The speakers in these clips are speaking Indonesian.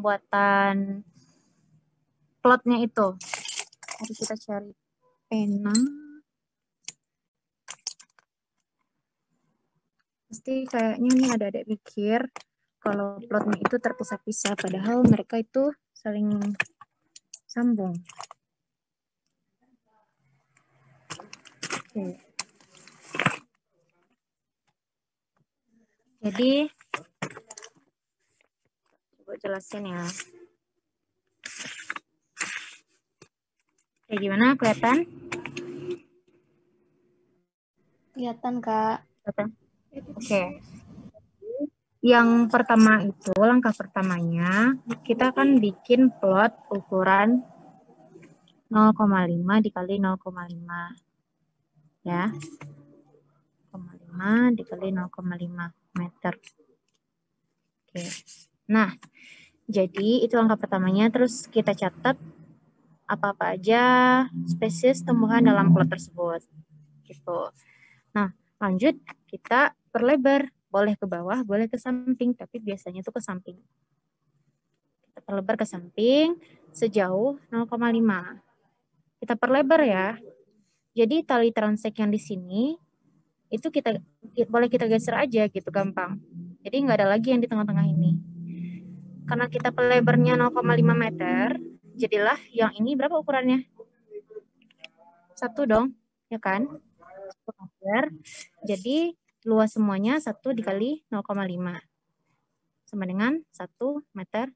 pembuatan plotnya itu. Mari kita cari pena. Pasti kayaknya nih ada adik mikir kalau plotnya itu terpisah-pisah, padahal mereka itu saling sambung. Oke. Jadi, coba jelasin ya. Kayak gimana, kelihatan? Kelihatan, Kak. Kelihatan? Oke. Yang pertama itu, langkah pertamanya, kita akan bikin plot ukuran 0,5 dikali 0,5. Ya. 0,5 dikali 0,5 meter. Oke. Nah, jadi itu langkah pertamanya. Terus kita catat apa-apa aja spesies tumbuhan dalam plot tersebut. Gitu. Nah, lanjut kita perlebar. Boleh ke bawah, boleh ke samping, tapi biasanya itu ke samping. Kita perlebar ke samping sejauh 0,5. Kita perlebar ya. Jadi tali transek yang di sini itu kita boleh kita geser aja gitu, gampang. Jadi nggak ada lagi yang di tengah-tengah ini. Karena kita pelebarnya 0,5 meter, jadilah yang ini berapa ukurannya? 1 dong, ya kan? 1 meter. Jadi luas semuanya 1 dikali 0,5. Sama dengan 1 meter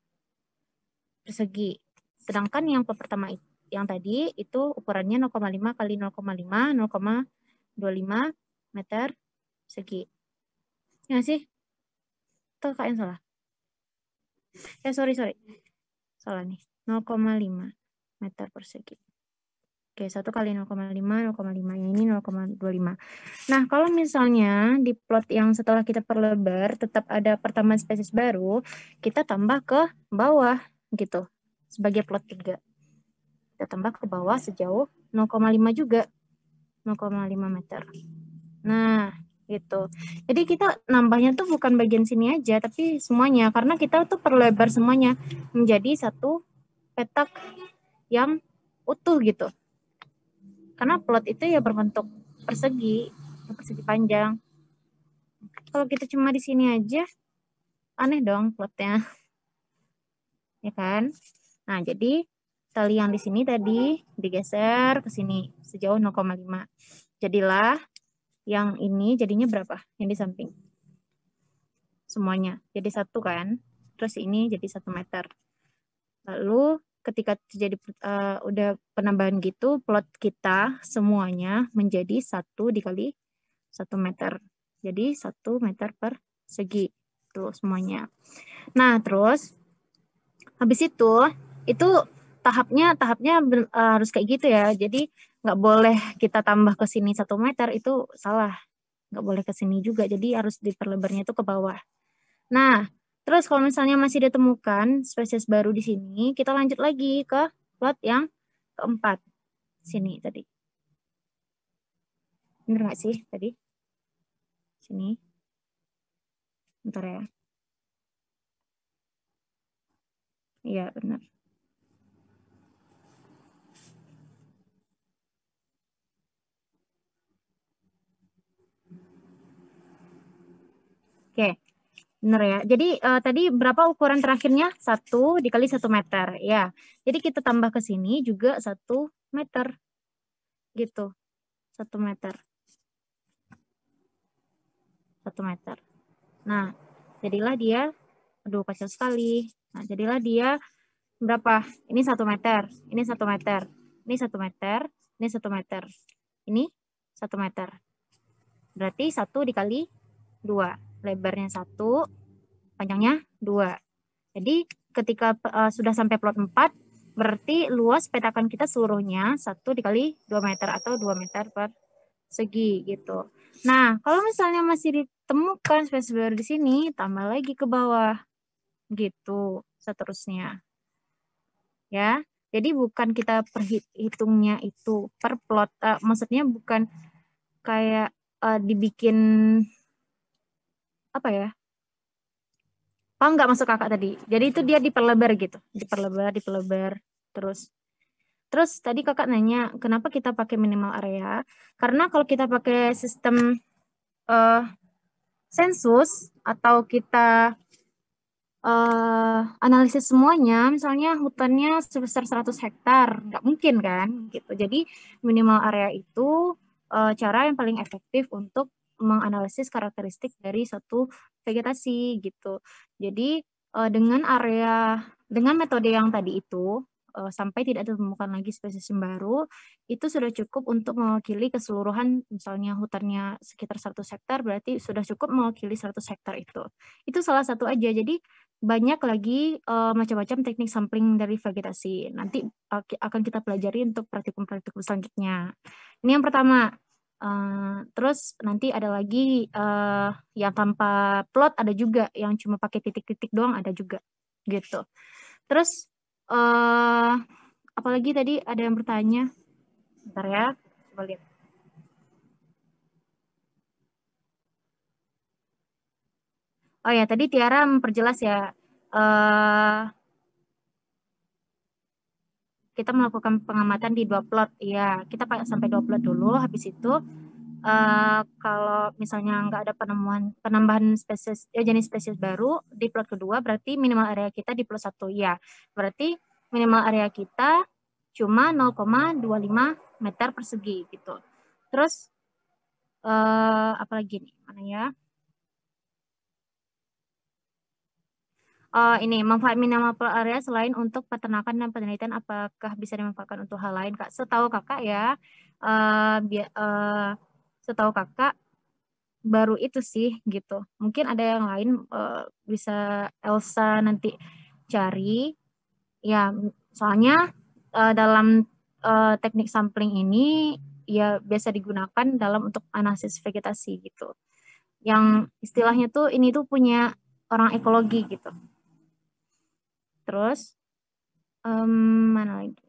persegi. Sedangkan yang pertama yang tadi itu ukurannya 0,5 kali 0,5, 0,25 meter persegi. Ya sih? Atau kak yang salah? Sorry. Salah nih. 0,5 meter persegi. Oke, 1 kali 0,5, 0,5. Yang ini 0,25. Nah, kalau misalnya di plot yang setelah kita perlebar tetap ada pertambahan spesies baru, kita tambah ke bawah gitu. Sebagai plot 3. Kita tambah ke bawah sejauh 0,5 juga. 0,5 meter. Nah, gitu. Jadi kita nambahnya tuh bukan bagian sini aja, tapi semuanya. Karena kita tuh perlebar semuanya menjadi satu petak yang utuh gitu. Karena plot itu ya berbentuk persegi panjang. Kalau kita cuma di sini aja, aneh dong plotnya. Ya kan? Nah, jadi tali yang di sini tadi digeser ke sini sejauh 0,5. Jadilah yang ini jadinya berapa? Yang di samping. Semuanya. Jadi 1 kan? Terus ini jadi 1 meter. Lalu ketika terjadi udah penambahan gitu, plot kita semuanya menjadi 1 dikali 1 meter. Jadi 1 meter persegi. Tuh semuanya. Nah, terus habis itu tahapnya harus kayak gitu ya. Jadi nggak boleh kita tambah ke sini 1 meter, itu salah. Nggak boleh ke sini juga, jadi harus diperlebarnya itu ke bawah. Nah, terus kalau misalnya masih ditemukan spesies baru di sini, kita lanjut lagi ke plot yang keempat. Sini tadi. Bener nggak sih tadi? Sini. Bentar ya. Iya, benar. Oke, benar ya. Jadi tadi berapa ukuran terakhirnya? 1 dikali 1 meter. Ya, jadi kita tambah ke sini juga 1 meter. Gitu, 1 meter. 1 meter. Nah, jadilah dia, aduh kacau sekali. Nah, jadilah dia berapa? Ini 1 meter, ini 1 meter, ini 1 meter, ini 1 meter. Ini 1 meter. Berarti 1 dikali 2. Lebarnya 1, panjangnya 2. Jadi ketika sudah sampai plot 4, berarti luas petakan kita seluruhnya 1 dikali 2 meter atau 2 meter persegi gitu. Nah, kalau misalnya masih ditemukan spesies baru di sini, tambah lagi ke bawah. Gitu, seterusnya. Ya, jadi bukan kita perhitungnya itu per plot, maksudnya bukan kayak dibikin apa ya, Paham nggak masuk kakak tadi? Jadi itu dia diperlebar gitu, diperlebar. Terus tadi kakak nanya, kenapa kita pakai minimal area? Karena kalau kita pakai sistem sensus atau kita analisis semuanya, misalnya hutannya sebesar 100 hektar, nggak mungkin kan? Gitu. Jadi minimal area itu cara yang paling efektif untuk menganalisis karakteristik dari satu vegetasi gitu. Jadi dengan metode yang tadi itu sampai tidak ditemukan lagi spesies yang baru, itu sudah cukup untuk mewakili keseluruhan, misalnya hutannya sekitar 100 hektar, berarti sudah cukup mewakili 100 hektar itu. Itu salah satu aja. Jadi banyak lagi macam-macam teknik sampling dari vegetasi. Nanti akan kita pelajari untuk praktikum-praktikum selanjutnya. Ini yang pertama. Terus nanti ada lagi yang tanpa plot, ada juga yang cuma pakai titik-titik doang, ada juga gitu. Terus apalagi tadi ada yang bertanya, bentar ya, coba lihat. Oh ya, tadi Tiara memperjelas ya, kita melakukan pengamatan di 2 plot. Iya, kita sampai 2 plot dulu. Habis itu kalau misalnya nggak ada penambahan spesies jenis spesies baru di plot kedua, berarti minimal area kita di plot 1 ya. Berarti minimal area kita cuma 0,25 meter persegi gitu. Terus apalagi nih, mana ya? Ini manfaat minimal area selain untuk peternakan dan penelitian, apakah bisa dimanfaatkan untuk hal lain, Kak? Setahu kakak ya, setahu kakak baru itu sih gitu. Mungkin ada yang lain, bisa Elsa nanti cari. Ya, soalnya dalam teknik sampling ini ya biasa digunakan dalam untuk analisis vegetasi gitu. Yang istilahnya tuh ini tuh punya orang ekologi gitu. Terus mana lagi?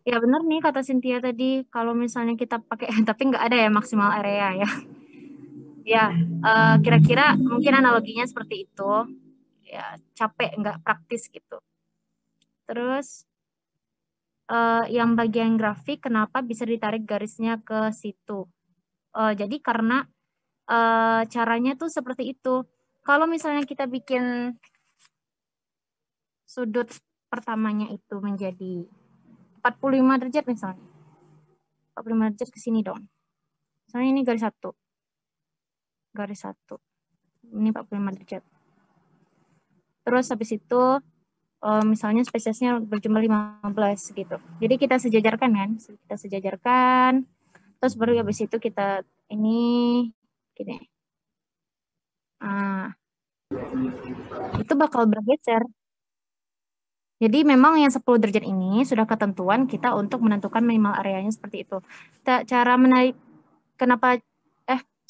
Ya benar nih kata Cynthia tadi, kalau misalnya kita pakai tapi nggak ada ya maksimal area ya. Ya kira-kira mungkin analoginya seperti itu. Ya capek, nggak praktis gitu. Terus yang bagian grafik kenapa bisa ditarik garisnya ke situ? Jadi karena caranya tuh seperti itu. Kalau misalnya kita bikin sudut pertamanya itu menjadi 45 derajat misalnya. 45 derajat ke sini dong. Misalnya ini garis 1. Garis 1. Ini 45 derajat. Terus habis itu misalnya spesiesnya berjumlah 15 gitu. Jadi kita sejajarkan kan. Kita sejajarkan. Terus baru habis itu kita ini gini. Itu bakal bergeser. Jadi memang yang 10 derajat ini sudah ketentuan kita untuk menentukan minimal areanya seperti itu. Cara menarik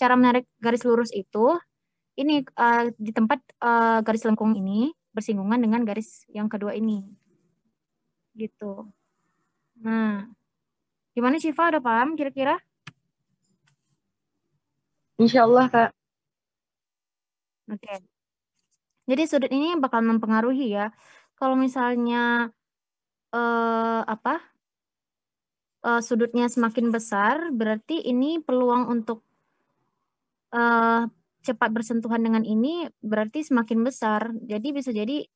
cara menarik garis lurus itu ini di tempat garis lengkung ini bersinggungan dengan garis yang kedua ini. Gitu. Nah, gimana Syifa, udah paham kira-kira? Insya Allah, Kak. Oke. Jadi sudut ini bakal mempengaruhi ya. Kalau misalnya sudutnya semakin besar, berarti ini peluang untuk cepat bersentuhan dengan ini berarti semakin besar. Jadi bisa jadi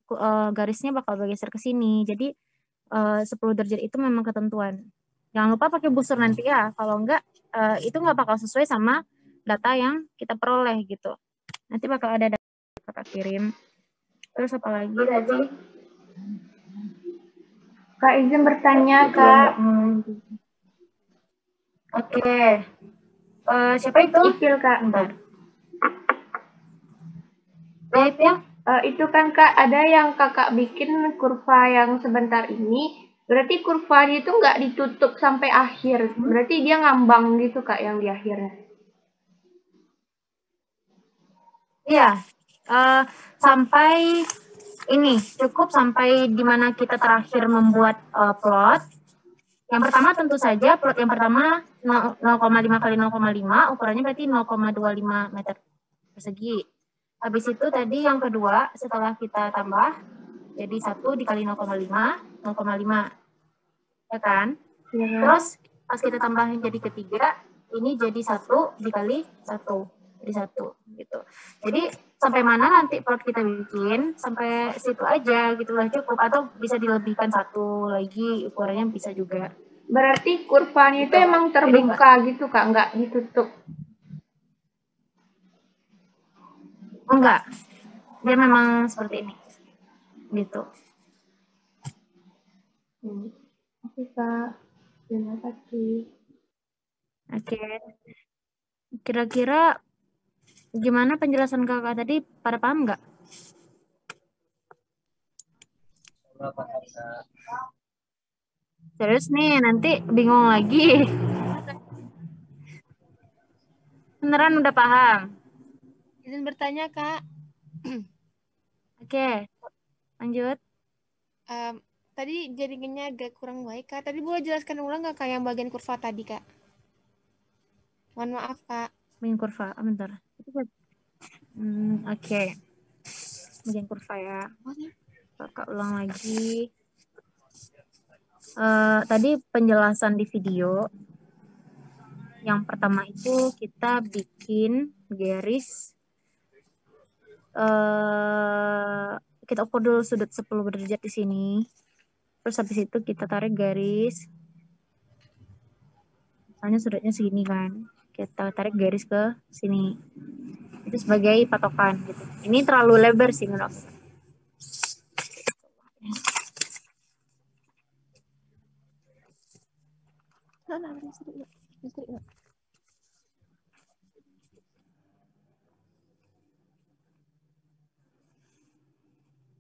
garisnya bakal bergeser ke sini. Jadi 10 derajat itu memang ketentuan. Jangan lupa pakai busur nanti ya. Kalau enggak, itu nggak bakal sesuai sama data yang kita peroleh gitu. Nanti bakal ada data kakak kirim. Terus apa lagi tadi? Kak izin bertanya, Kak. Oke. Siapa itu? Ipil, Kak. Bentar. Ya, Ipil? Itu kan, Kak, ada yang kakak bikin kurva yang sebentar ini. Berarti kurvanya itu nggak ditutup sampai akhir. Berarti dia ngambang gitu, Kak, yang di akhirnya. Iya. Sampai ini cukup sampai di mana kita terakhir membuat plot. Yang pertama tentu saja plot yang pertama 0,5 kali 0,5 ukurannya berarti 0,25 meter persegi. Habis itu tadi yang kedua, setelah kita tambah, jadi 1 dikali 0,5, 0,5. Ya kan? Ya. Terus pas kita tambahin jadi ketiga, ini jadi 1 dikali 1. Jadi 1 gitu. Jadi sampai mana nanti plot kita bikin, sampai situ aja gitu lah cukup. Atau bisa dilebihkan 1 lagi, ukurannya bisa juga. Berarti kurvanya itu emang terbuka gitu Kak, nggak ditutup? Enggak, dia memang seperti ini. Gitu. Oke Kak, terima kasih. Oke. Kira-kira gimana penjelasan kakak tadi? Pada paham nggak? Serius nih, nanti bingung lagi. Beneran udah paham? Izin bertanya, Kak. Oke, lanjut. Tadi jaringannya agak kurang baik, Kak. Tadi boleh jelaskan ulang nggak, Kak, yang bagian kurva tadi, Kak? Mohon maaf, Kak. Bagian kurva, bentar. Oke. Bagian kurva ya. Kakak ulang lagi. Tadi penjelasan di video. Yang pertama itu kita bikin garis. Kita ukur dulu sudut 10 derajat di sini. Terus habis itu kita tarik garis. Misalnya sudutnya segini kan. Kita tarik garis ke sini. Itu sebagai patokan gitu. Ini terlalu lebar sih menurut aku.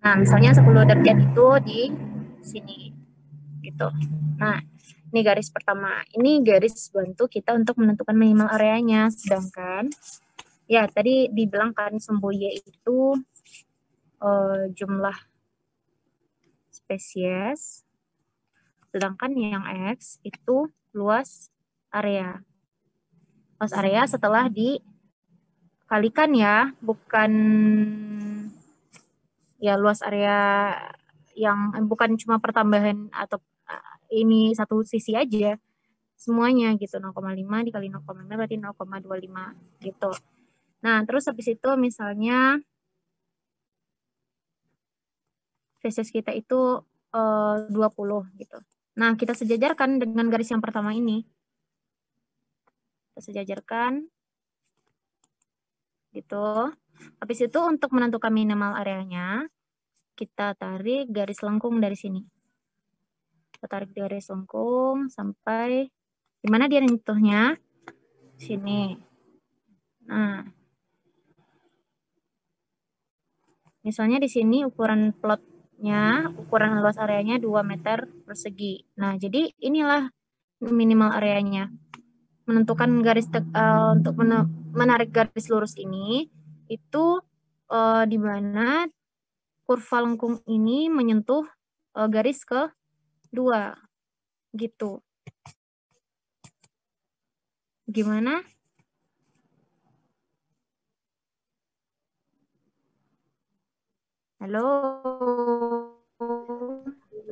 Nah, misalnya 10 derajat itu di sini. Gitu. Nah, ini garis pertama. Ini garis bantu kita untuk menentukan minimal areanya. Sedangkan, ya tadi dibilang kan semboye itu jumlah spesies. Sedangkan yang X itu luas area. Luas area setelah dikalikan ya, bukan ya luas area yang bukan cuma pertambahan atau ini satu sisi aja, semuanya gitu. 0,5 dikali 0,5 berarti 0,25 gitu. Nah, terus habis itu misalnya spesies kita itu 20 gitu. Nah, kita sejajarkan dengan garis yang pertama ini. Kita sejajarkan gitu. Habis itu untuk menentukan minimal areanya, kita tarik garis lengkung dari sini. Kita tarik garis lengkung sampai di mana dia nyentuhnya? Sini. Nah, misalnya di sini ukuran plotnya, ukuran luas areanya 2 meter persegi. Nah, jadi inilah minimal areanya. Menentukan garis untuk menarik garis lurus ini itu di mana kurva lengkung ini menyentuh garis ke 2 gitu. Gimana? Halo.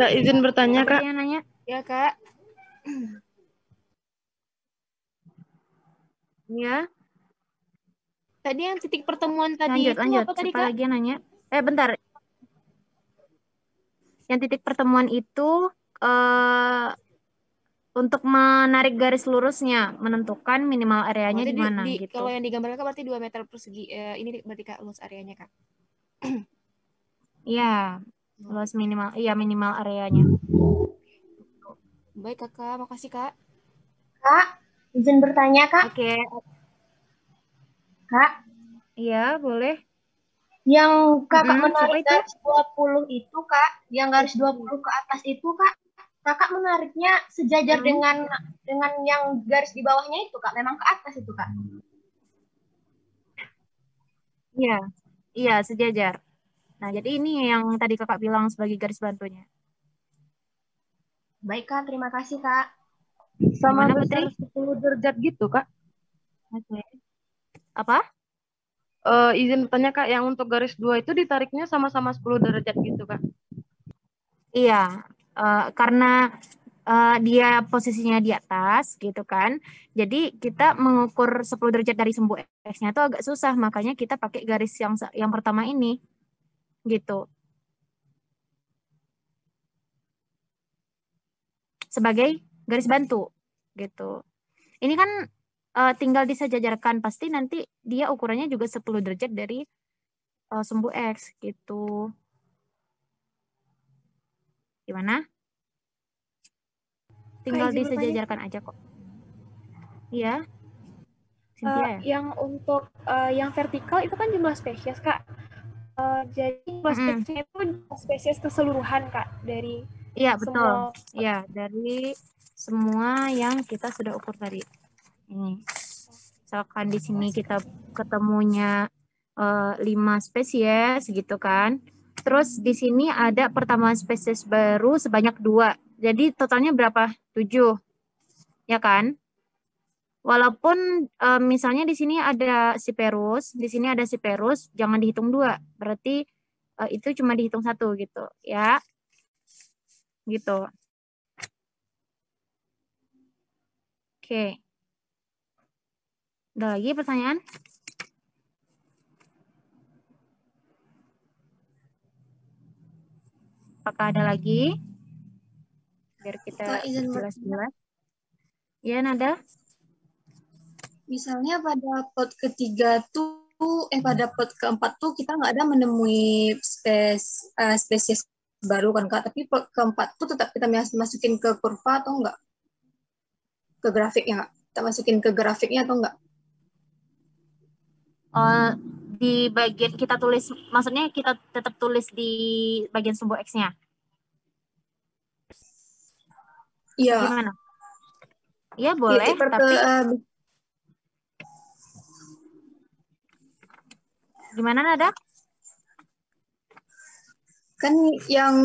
Kak, izin bertanya, Kak. Yang nanya? Ya, Kak. Ya. Tadi yang titik pertemuan tadi Lanjut, itu lanjut. apa tadi, Siapa Kak? lagi yang nanya? Bentar. Yang titik pertemuan itu untuk menarik garis lurusnya, menentukan minimal areanya di mana gitu. Kalau yang digambarkan berarti 2 meter persegi. Ini berarti, Kak, luas areanya, Kak. Iya, luas minimal, iya minimal areanya. Baik, Kakak. Makasih, Kak. Kak, izin bertanya Kak. Oke. Kak, Iya, boleh. yang Kakak Siapa menarik itu? garis 20 itu Kak, yang garis 20 ke atas itu Kak, Kakak menariknya sejajar dengan yang garis di bawahnya itu Kak, memang ke atas itu Kak? Iya, iya sejajar. Nah, jadi ini yang tadi kakak bilang sebagai garis bantunya. Baik Kak, terima kasih Kak. Sama besar 10 derajat gitu, Kak. Oke. Apa? izin bertanya Kak, yang untuk garis 2 itu ditariknya sama-sama 10 derajat gitu Kak? Iya, karena dia posisinya di atas gitu kan. Jadi kita mengukur 10 derajat dari sumbu X-nya itu agak susah, makanya kita pakai garis yang pertama ini gitu. Sebagai garis bantu gitu. Ini kan tinggal disejajarkan, pasti nanti dia ukurannya juga 10 derajat dari sumbu X gitu. Gimana? Tinggal disejajarkan aja kok. Iya. Cynthia, ya? Yang untuk yang vertikal itu kan jumlah spesies Kak. Jadi jumlah spesiesnya itu spesies keseluruhan Kak dari iya betul. Iya, dari semua yang kita sudah ukur tadi. Ini. Misalkan di sini kita ketemunya 5 spesies gitu kan. Terus di sini ada pertambahan spesies baru sebanyak 2. Jadi totalnya berapa? 7. Ya kan? Walaupun misalnya di sini ada Cyperus, di sini ada Cyperus, jangan dihitung 2. Berarti itu cuma dihitung 1 gitu, ya. Gitu. Oke. Ada lagi pertanyaan? Apakah ada lagi? Biar kita jelas-jelas. Ya, Nada? Misalnya pada plot ketiga tuh, pada plot keempat tuh kita nggak ada menemui spesies baru kan Kak, tapi plot keempat tuh tetap kita masukin ke kurva atau enggak? Ke grafiknya Kak? Kita masukin ke grafiknya atau enggak? Di bagian kita tulis, maksudnya kita tetap tulis di bagian sumbu X-nya? Iya. Gimana? Iya boleh, tapi gimana Nada? Kan yang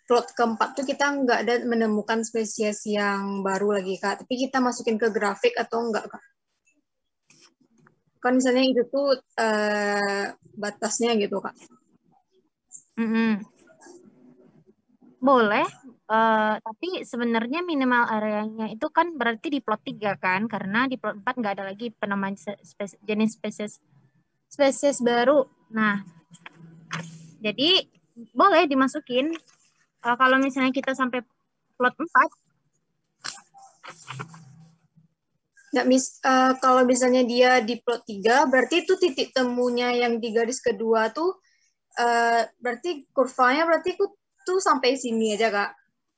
plot keempat tuh kita nggak ada menemukan spesies yang baru lagi Kak, tapi kita masukin ke grafik atau enggak Kak? Kan misalnya itu tuh batasnya gitu Kak. Boleh, tapi sebenarnya minimal areanya itu kan berarti di plot 3 kan, karena di plot 4 nggak ada lagi penemuan jenis spesies baru. Nah, jadi boleh dimasukin. Kalau misalnya kita sampai plot 4. Nah, kalau misalnya dia di plot 3, berarti itu titik temunya yang di garis kedua tuh, berarti kurvanya berarti tuh sampai sini aja Kak.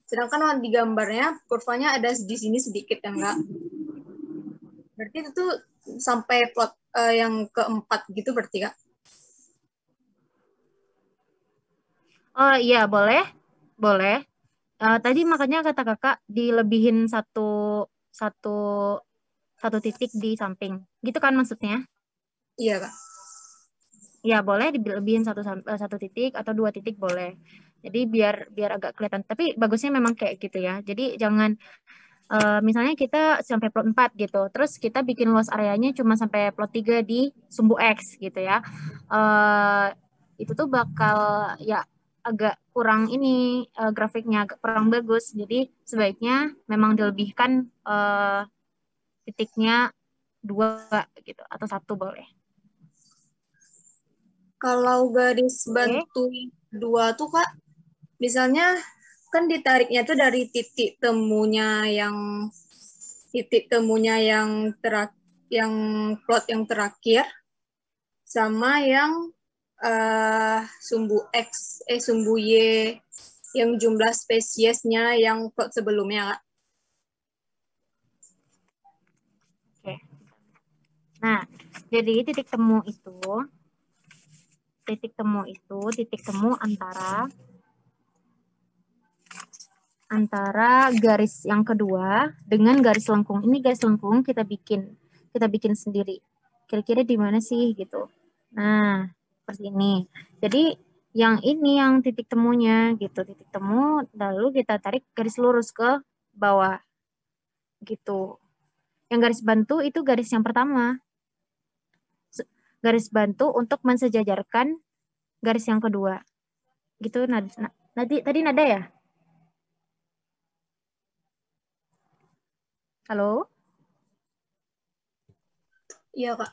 Sedangkan di gambarnya kurvanya ada di sini sedikit ya Kak. Berarti itu tuh sampai plot yang keempat gitu berarti Kak? Oh iya, boleh. Boleh. Tadi makanya kata kakak dilebihin satu titik di samping. Gitu kan maksudnya? Iya Kak. Ya boleh dilebihin satu titik atau 2 titik boleh. Jadi biar agak kelihatan. Tapi bagusnya memang kayak gitu ya. Jadi jangan misalnya kita sampai plot 4 gitu. Terus kita bikin luas areanya cuma sampai plot 3 di sumbu X gitu ya. Itu tuh bakal ya agak kurang ini grafiknya agak kurang bagus. Jadi sebaiknya memang dilebihkan titiknya 2 gitu atau 1 boleh. Kalau garis bantu 2 tuh Kak, misalnya kan ditariknya tuh dari titik temunya yang plot yang terakhir sama yang sumbu X sumbu Y yang jumlah spesiesnya yang plot sebelumnya Kak. Oke. Nah, jadi titik temu antara garis yang kedua dengan garis lengkung. Ini garis lengkung kita bikin sendiri. Kira-kira di mana sih gitu. Nah, seperti ini. Jadi yang ini yang titik temunya gitu. Titik temu lalu kita tarik garis lurus ke bawah. Gitu. Yang garis bantu itu garis yang pertama. garis bantu untuk mensejajarkan garis yang kedua. Gitu tadi Nada ya? Halo? Iya, Kak.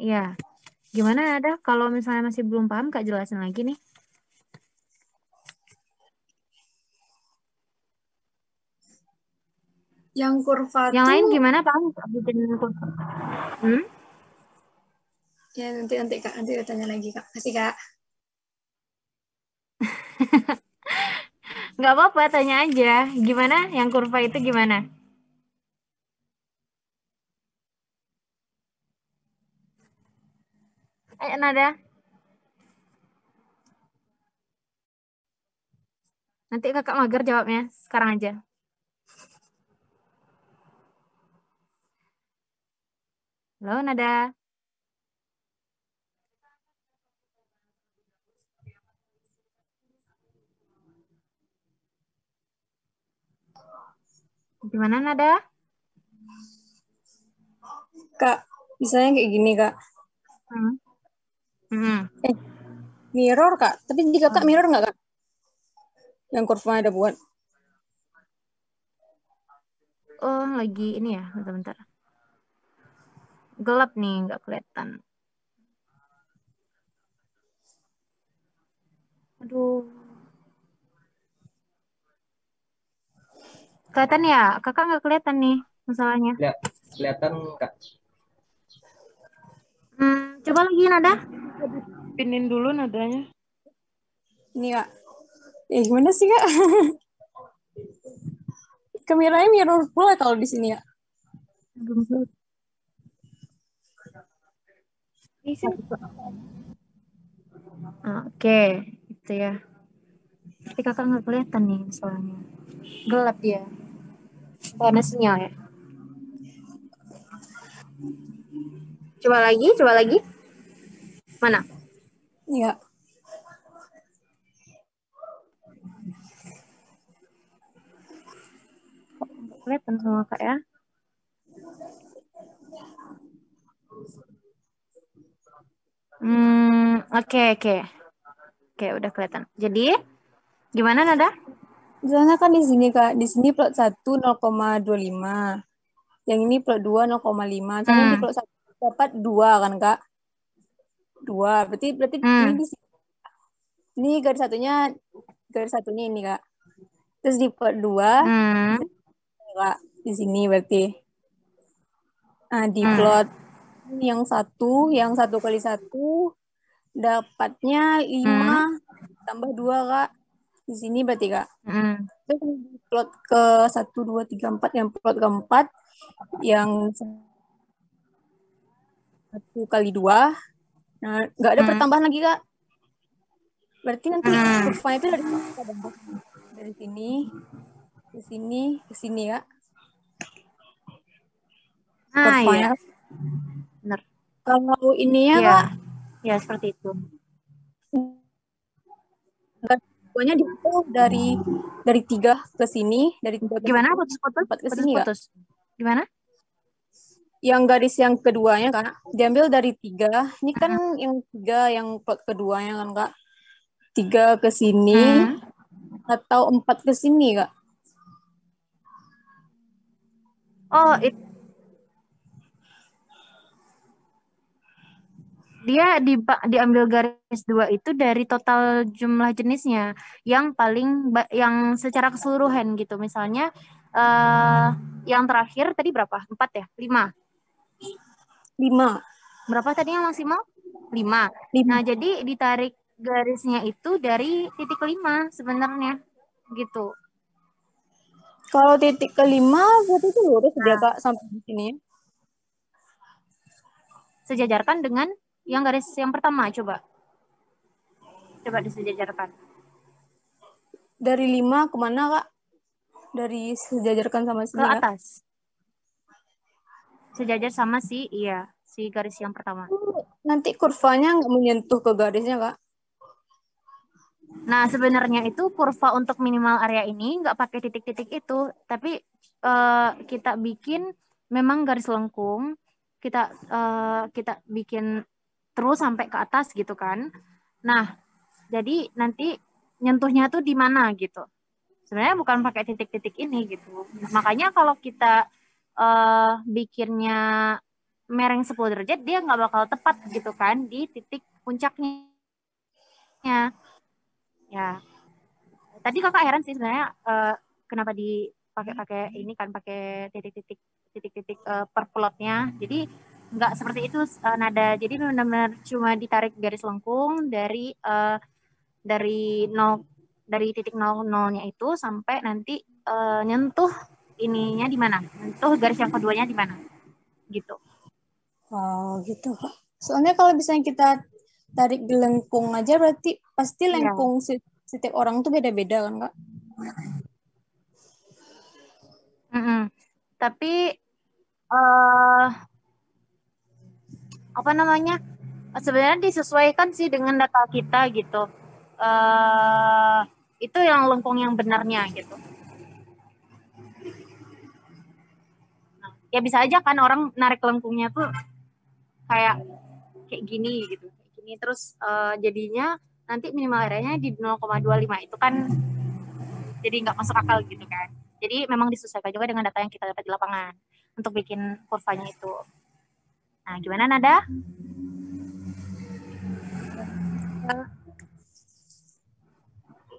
Iya. Gimana Nada? Kalau misalnya masih belum paham, Kak jelasin lagi nih. Yang kurva Yang lain tuh, gimana paham? Bikin kurva. ya nanti Kak, nanti tanya lagi Kak. Kasih Kak. Nggak apa-apa, tanya aja. Gimana? Yang kurva itu gimana? Nada. Nanti kakak mager jawabnya. Sekarang aja. Halo, Nada. Gimana, Nada? Kak, misalnya kayak gini Kak. Mirror Kak, tapi di kakak mirror nggak Kak? Yang kurvanya ada buat. Oh, lagi ini ya, bentar-bentar. Gelap nih, nggak kelihatan. Aduh. Kelihatan ya? Kakak nggak kelihatan nih masalahnya. Kelihatan Kak. Coba lagi Nada. Pinin dulu nadanya. Ini Kak. Gimana sih Kak? Kameranya mirror pula kalau di sini ya. Oke, itu ya. Tapi kakak nggak kelihatan nih soalnya. Gelap dia. Karena sinyal ya. Coba lagi. Mana? Iya. Kelihatan sama kak ya. Oke, udah kelihatan. Jadi, gimana Nada? Misalnya kan di sini Kak, di sini plot 1 0,25. Yang ini plot 2 0,5. Misalnya di plot 1 dapat 2 kan Kak? 2. Berarti ini di sini. Ini garis satunya ini Kak. Terus di plot 2 Kak, di sini berarti. Nah, di plot yang 1 kali 1 dapatnya 5 tambah 2 Kak. Di sini berarti Kak. Terus di plot ke 1, 2, 3, 4 yang plot keempat yang 1 kali 2. Nah, nggak ada pertambahan lagi Kak. Berarti nanti kurvanya itu dari sini ke sini ke sini Kak. Kurvanya. Iya. Benar. Kalau ininya ya. Kak, ya seperti itu. Pokoknya dihitung dari 3 ke sini, dari 3 ke Gimana? sini, Putus-putus? 4 ke sini Kak. Gimana? Yang garis yang keduanya Kak, diambil dari 3. Ini kan yang 3 yang plot keduanya kan Kak. 3 ke sini atau 4 ke sini Kak. Oh, dia diambil garis 2 itu dari total jumlah jenisnya yang yang secara keseluruhan gitu. Misalnya yang terakhir tadi berapa? 4 ya? 5. Berapa tadi yang maksimal? 5. Nah, jadi ditarik garisnya itu dari titik 5 sebenarnya gitu. Kalau titik kelima berarti itu lurus dia Kak sampai di sini. Sejajarkan dengan yang garis yang pertama, coba disejajarkan. Dari 5 kemana Kak? Dari sejajarkan sama sini ke atas. Sejajar sama si garis yang pertama. Nanti kurvanya nggak menyentuh ke garisnya Kak? Nah, sebenarnya itu kurva untuk minimal area ini nggak pakai titik-titik itu, tapi kita bikin memang garis lengkung kita bikin terus sampai ke atas gitu kan. Nah, jadi nanti nyentuhnya tuh di mana gitu. Sebenarnya bukan pakai titik-titik ini gitu. Makanya kalau kita bikinnya mereng 10 derajat, dia nggak bakal tepat gitu kan di titik puncaknya. Ya, tadi kakak heran sih sebenarnya kenapa dipakai ini kan pakai titik-titik per plotnya. Jadi nggak seperti itu nada. Jadi benar-benar cuma ditarik garis lengkung dari titik 00-nya itu sampai nanti nyentuh ininya di mana, nyentuh garis yang keduanya di mana, gitu. Oh gitu Kak. Soalnya kalau misalnya kita tarik di lengkung aja berarti pasti Iya. lengkung setiap orang tuh beda-beda kan Kak? Tapi apa namanya? Sebenarnya disesuaikan sih dengan data kita gitu. Itu yang lengkung yang benarnya gitu. Nah, ya bisa aja kan orang narik lengkungnya tuh kayak gini gitu. Kayak gini terus jadinya nanti minimal areanya di 0,25 itu kan jadi nggak masuk akal gitu kan. Jadi memang disesuaikan juga dengan data yang kita dapat di lapangan untuk bikin kurvanya itu. Nah, gimana Nada?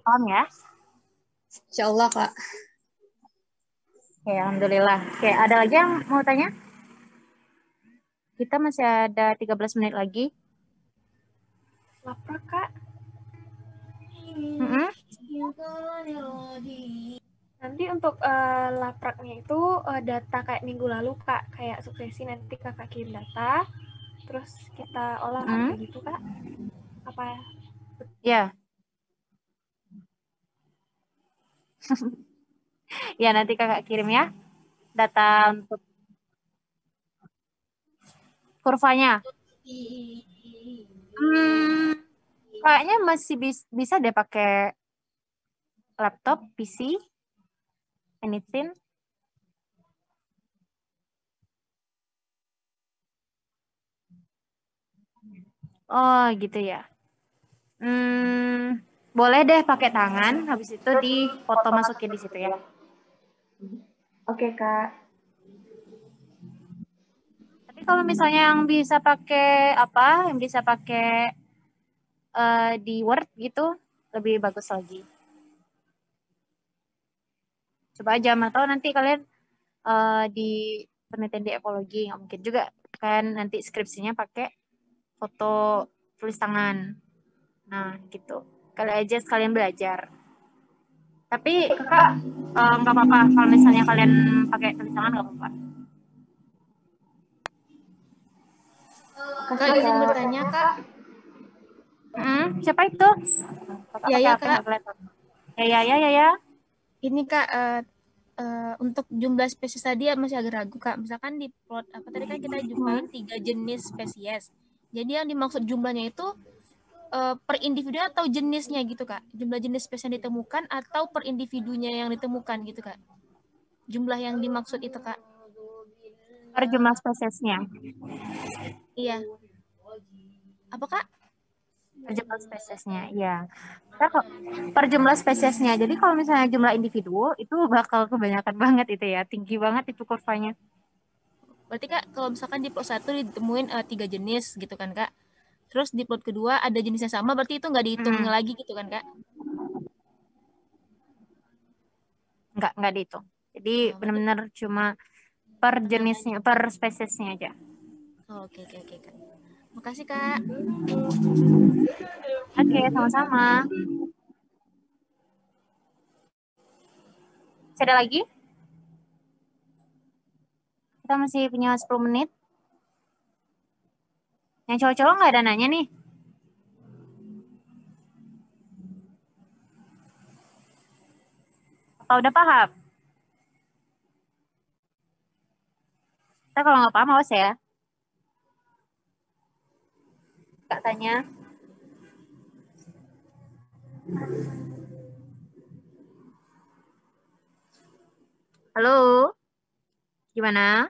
Paham ya? Insya Allah Kak. Oke, alhamdulillah. Oke, ada lagi yang mau tanya? Kita masih ada 13 menit lagi. Lapar, Kak. Nanti untuk lapraknya itu data kayak minggu lalu, Kak. Kayak suksesi nanti Kakak kirim data, terus kita olah kayak gitu, Kak. Apa ya? Ya. Ya, nanti Kakak kirim ya data untuk kurvanya. Kayaknya masih bisa deh pakai laptop, PC, anything. Oh, gitu ya. Boleh deh pakai tangan, habis itu di foto masukin di situ ya. Oke, Kak. Tapi kalau misalnya yang bisa pakai apa, yang bisa pakai di Word gitu, lebih bagus lagi. Coba aja, atau nanti kalian di penelitian di ekologi, nggak mungkin juga kan nanti skripsinya pakai foto tulis tangan. Nah, gitu. Kali aja sekalian belajar. Tapi kakak nggak apa-apa kalau misalnya kalian pakai tulis tangan, nggak apa-apa. Kak, izin bertanya, Kak. Siapa itu? Ya, ya, Kak. Ya. Ini, Kak, untuk jumlah spesies tadi masih agak ragu, Kak. Misalkan di plot apa tadi kan kita jumpain 3 jenis spesies. Jadi yang dimaksud jumlahnya itu per individu atau jenisnya gitu, Kak? Jumlah jenis spesies yang ditemukan atau per individunya yang ditemukan gitu, Kak? Jumlah yang dimaksud itu, Kak? Per jumlah spesiesnya. Iya. Apa, Kak? Per jumlah spesiesnya, iya. Per jumlah spesiesnya. Jadi kalau misalnya jumlah individu, itu bakal kebanyakan banget itu ya. Tinggi banget itu kurvanya. Berarti, Kak, kalau misalkan di plot 1 ditemuin 3 jenis gitu kan, Kak? Terus di plot kedua ada jenisnya sama, berarti itu nggak dihitung lagi gitu kan, Kak? Nggak dihitung. Jadi benar-benar cuma per jenisnya, per spesiesnya aja. Oke, Kak. Makasih, Kak. Oke, sama-sama. Ada lagi? Kita masih punya 10 menit. Yang cowok-cowok nggak ada nanya nih. Apa udah paham? Kita kalau nggak paham, awas ya. Kak tanya. Halo? Gimana?